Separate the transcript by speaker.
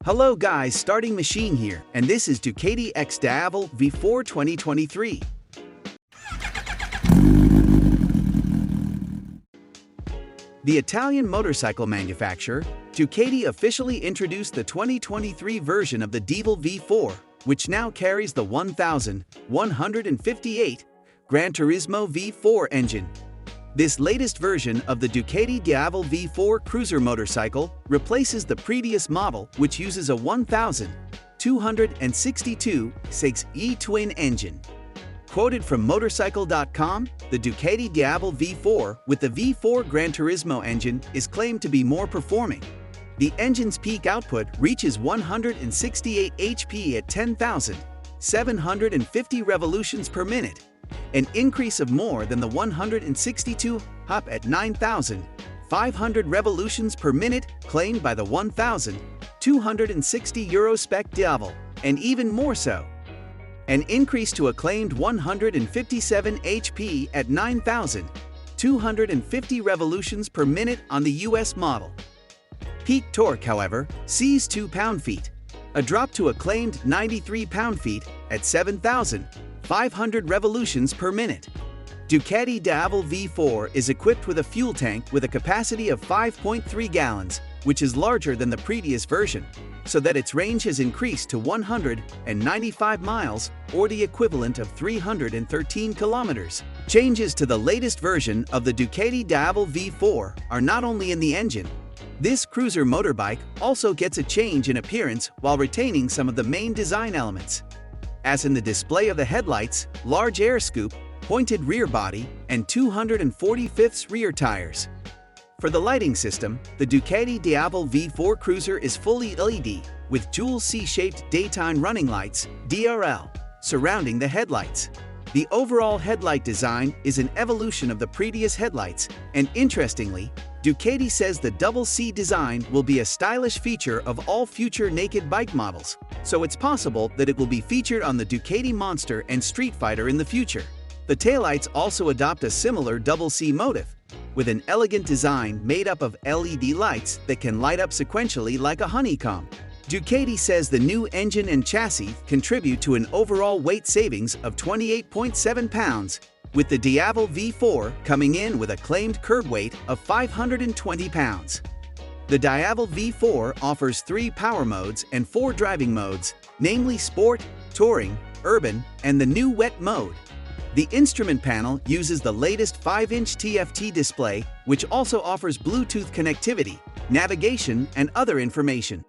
Speaker 1: Hello guys, Starting Machine here, and this is Ducati Diavel V4 2023. The Italian motorcycle manufacturer, Ducati officially introduced the 2023 version of the Dievel V4, which now carries the 1158 Granturismo V4 engine. This latest version of the Ducati Diavel V4 cruiser motorcycle replaces the previous model, which uses a 1262 e-twin engine. Quoted from motorcycle.com, the Ducati Diavel V4 with the V4 Granturismo engine is claimed to be more performing. The engine's peak output reaches 168 HP at 10,750 revolutions per minute, an increase of more than the 162 HP at 9,500 revolutions per minute claimed by the 1,260 Euro-spec Diavel, and even more so. An increase to a claimed 157 HP at 9,250 revolutions per minute on the US model. Peak torque, however, sees 2 pound-feet, a drop to a claimed 93 pound-feet at 7,500 revolutions per minute. Ducati Diavel V4 is equipped with a fuel tank with a capacity of 5.3 gallons, which is larger than the previous version, so that its range has increased to 195 miles, or the equivalent of 313 kilometers. Changes to the latest version of the Ducati Diavel V4 are not only in the engine. This cruiser motorbike also gets a change in appearance while retaining some of the main design elements, as in the display of the headlights, large air scoop, pointed rear body, and 245 rear tires. For the lighting system, the Ducati Diavel V4 Cruiser is fully LED, with dual C-shaped daytime running lights (DRL) surrounding the headlights. The overall headlight design is an evolution of the previous headlights, and interestingly, Ducati says the double C design will be a stylish feature of all future naked bike models, so it's possible that it will be featured on the Ducati Monster and Street Fighter in the future. The taillights also adopt a similar double C motif, with an elegant design made up of LED lights that can light up sequentially like a honeycomb. Ducati says the new engine and chassis contribute to an overall weight savings of 28.7 pounds, with the Diavel V4 coming in with a claimed curb weight of 520 pounds. The Diavel V4 offers 3 power modes and 4 driving modes, namely Sport, Touring, Urban, and the new Wet mode. The instrument panel uses the latest 5-inch TFT display, which also offers Bluetooth connectivity, navigation, and other information.